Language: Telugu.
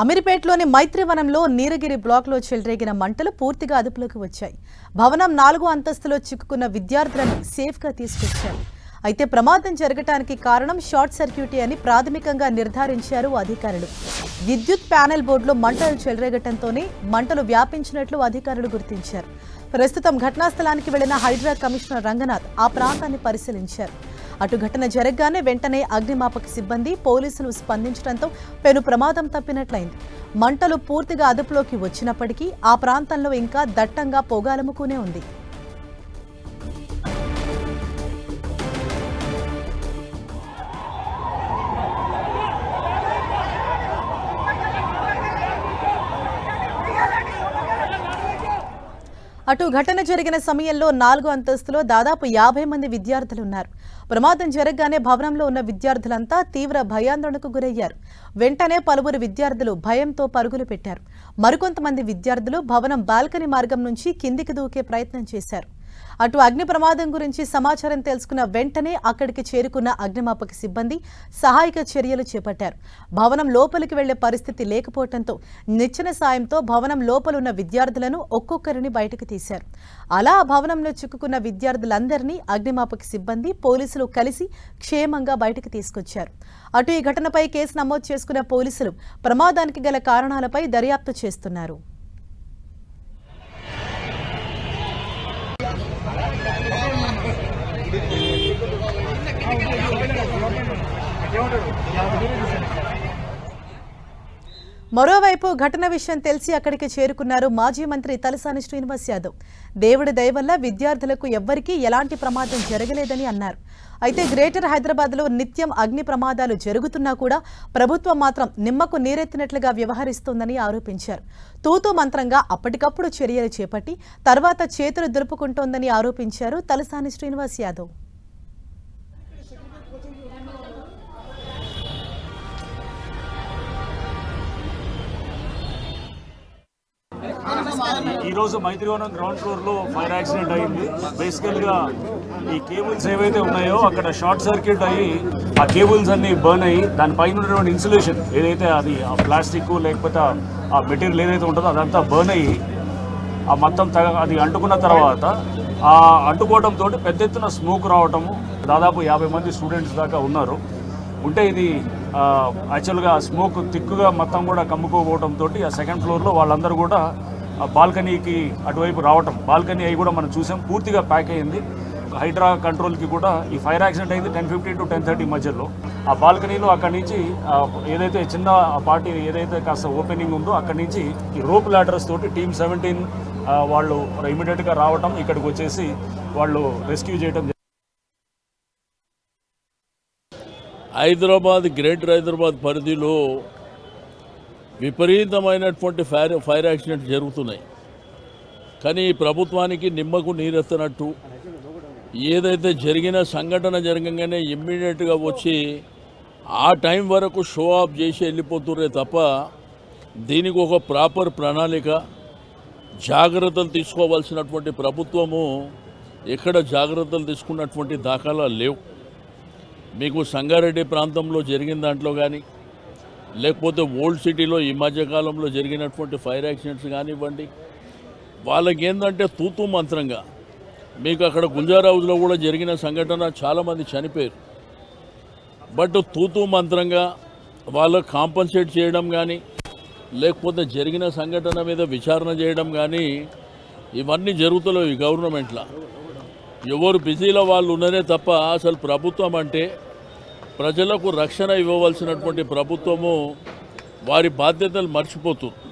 అమీర్పేటలోని మైత్రివనంలో నీరగిరి బ్లాక్లో చెలరేగిన మంటలు పూర్తిగా అదుపులోకి వచ్చాయి. భవనం 4వ అంతస్తులో చిక్కుకున్న విద్యార్థులను సేఫ్గా తీసుకొచ్చారు. అయితే ప్రమాదం జరగడానికి కారణం షార్ట్ సర్క్యూట్ అని ప్రాథమికంగా నిర్ధారించారు అధికారులు. విద్యుత్ ప్యానెల్ బోర్డులో మంటలు చెలరేగటంతోనే మంటలు వ్యాపించినట్లు అధికారులు గుర్తించారు. ప్రస్తుతం ఘటనా స్థలానికి వెళ్లిన హైడ్రా కమిషనర్ రంగనాథ్ ఆ ప్రాంతాన్ని పరిశీలించారు. అటు ఘటన జరగగానే వెంటనే అగ్నిమాపక సిబ్బంది పోలీసులు స్పందించడంతో పెను ప్రమాదం తప్పినట్లయింది. మంటలు పూర్తిగా అదుపులోకి వచ్చినప్పటికీ ఆ ప్రాంతంలో ఇంకా దట్టంగా పొగాలముకునే ఉంది. అటు ఘటన జరిగిన సమయంలో 4వ అంతస్తులో దాదాపు 50 మంది విద్యార్థులున్నారు. ప్రమాదం జరగగానే భవనంలో ఉన్న విద్యార్థులంతా తీవ్ర భయాందోళనకు గురయ్యారు. వెంటనే పలువురు విద్యార్థులు భయంతో పరుగులు పెట్టారు. మరికొంతమంది విద్యార్థులు భవనం బాల్కనీ మార్గం నుంచి కిందికి దూకే ప్రయత్నం చేశారు. అటు అగ్ని ప్రమాదం గురించి సమాచారం తెలుసుకున్న వెంటనే అక్కడికి చేరుకున్న అగ్నిమాపక సిబ్బంది సహాయక చర్యలు చేపట్టారు. భవనం లోపలికి వెళ్లే పరిస్థితి లేకపోవడంతో నిచ్చెన సాయంతో భవనం లోపలున్న విద్యార్థులను ఒక్కొక్కరిని బయటకు తీశారు. అలా భవనంలో చిక్కుకున్న విద్యార్థులందరినీ అగ్నిమాపక సిబ్బంది పోలీసులు కలిసి క్షేమంగా బయటకు తీసుకొచ్చారు. అటు ఈ ఘటనపై కేసు నమోదు చేసుకున్న పోలీసులు ప్రమాదానికి గల కారణాలపై దర్యాప్తు చేస్తున్నారు. మరోవైపు ఘటన విషయం తెలిసి అక్కడికి చేరుకున్నారు మాజీ మంత్రి తలసాని శ్రీనివాస్ యాదవ్. దేవుడి దయ వల్ల విద్యార్థులకు ఎవ్వరికీ ఎలాంటి ప్రమాదం జరగలేదని అన్నారు. అయితే గ్రేటర్ హైదరాబాద్లో నిత్యం అగ్ని ప్రమాదాలు జరుగుతున్నా కూడా ప్రభుత్వం మాత్రం నిమ్మకు నీరెత్తినట్లుగా వ్యవహరిస్తోందని ఆరోపించారు. తూతూ మంత్రంగా అప్పటికప్పుడు చర్యలు చేపట్టి తర్వాత చేతులు దులుపుకుంటోందని ఆరోపించారు తలసాని శ్రీనివాస్ యాదవ్. ఈరోజు మైత్రివనం గ్రౌండ్ ఫ్లోర్లో ఫైర్ యాక్సిడెంట్ అయింది. బేసికల్గా ఈ కేబుల్స్ ఏవైతే ఉన్నాయో అక్కడ షార్ట్ సర్క్యూట్ అయ్యి ఆ కేబుల్స్ అన్ని బర్న్ అయ్యి దానిపైన ఉన్నటువంటి ఇన్సులేషన్ ఏదైతే అది ఆ ప్లాస్టిక్ లేకపోతే ఆ మెటీరియల్ ఏదైతే ఉంటుందో అదంతా బర్న్ అయ్యి ఆ మొత్తం అది అంటుకున్న తర్వాత ఆ అంటుకోవడంతో పెద్ద ఎత్తున స్మోక్ రావటము, దాదాపు 50 మంది స్టూడెంట్స్ దాకా ఉన్నారు. ఉంటే ఇది యాక్చువల్గా స్మోక్ తిక్కుగా మొత్తం కూడా కమ్ముకోవడంతో ఆ సెకండ్ ఫ్లోర్లో వాళ్ళందరూ కూడా బాల్కనీకి అటువైపు రావటం, బాల్కనీ అవి కూడా మనం చూసాం పూర్తిగా ప్యాక్ అయ్యింది. హైడ్రా కంట్రోల్కి కూడా ఈ ఫైర్ యాక్సిడెంట్ అయింది 10:50 to 10:30 మధ్యలో. ఆ బాల్కనీలో అక్కడి నుంచి ఏదైతే చిన్న పార్టీ ఏదైతే కాస్త ఓపెనింగ్ ఉందో అక్కడి నుంచి ఈ రోప్ లాడర్స్ తోటి టీమ్ 17 వాళ్ళు ఇమీడియట్గా రావటం, ఇక్కడికి వచ్చేసి వాళ్ళు రెస్క్యూ చేయడం. హైదరాబాద్ గ్రేటర్ హైదరాబాద్ పరిధిలో విపరీతమైనటువంటి ఫైర్ యాక్సిడెంట్ జరుగుతున్నాయి. కానీ ప్రభుత్వానికి నిమ్మకు నీరెత్తనట్టు ఏదైతే జరిగిన సంఘటన జరగగానే ఇమ్మీడియట్గా వచ్చి ఆ టైం వరకు షో ఆఫ్ చేసి వెళ్ళిపోతుర్రే తప్ప దీనికి ఒక ప్రాపర్ ప్రణాళిక జాగ్రత్తలు తీసుకోవాల్సినటువంటి ప్రభుత్వము ఎక్కడ జాగ్రత్తలు తీసుకున్నటువంటి దాఖలాలు లేవు. మీకు సంగారెడ్డి ప్రాంతంలో జరిగిన దాంట్లో కానీ లేకపోతే ఓల్డ్ సిటీలో ఈ మధ్యకాలంలో జరిగినటువంటి ఫైర్ యాక్సిడెంట్స్ కానివ్వండి, వాళ్ళకి ఏంటంటే తూతూ మంత్రంగా మీకు అక్కడ గుల్జార్ హౌస్లో కూడా జరిగిన సంఘటన చాలామంది చనిపోయారు. బట్ తూతూ మంత్రంగా వాళ్ళకు కాంపన్సేట్ చేయడం కానీ లేకపోతే జరిగిన సంఘటన మీద విచారణ చేయడం కానీ ఇవన్నీ జరుగుతలేవు ఈ గవర్నమెంట్లో. ఎవరు బిజీలో వాళ్ళు ఉన్నారే తప్ప అసలు ప్రభుత్వం అంటే ప్రజలకు రక్షణ ఇవ్వవలసినటువంటి ప్రభుత్వము వారి బాధ్యతలు మర్చిపోతుంది.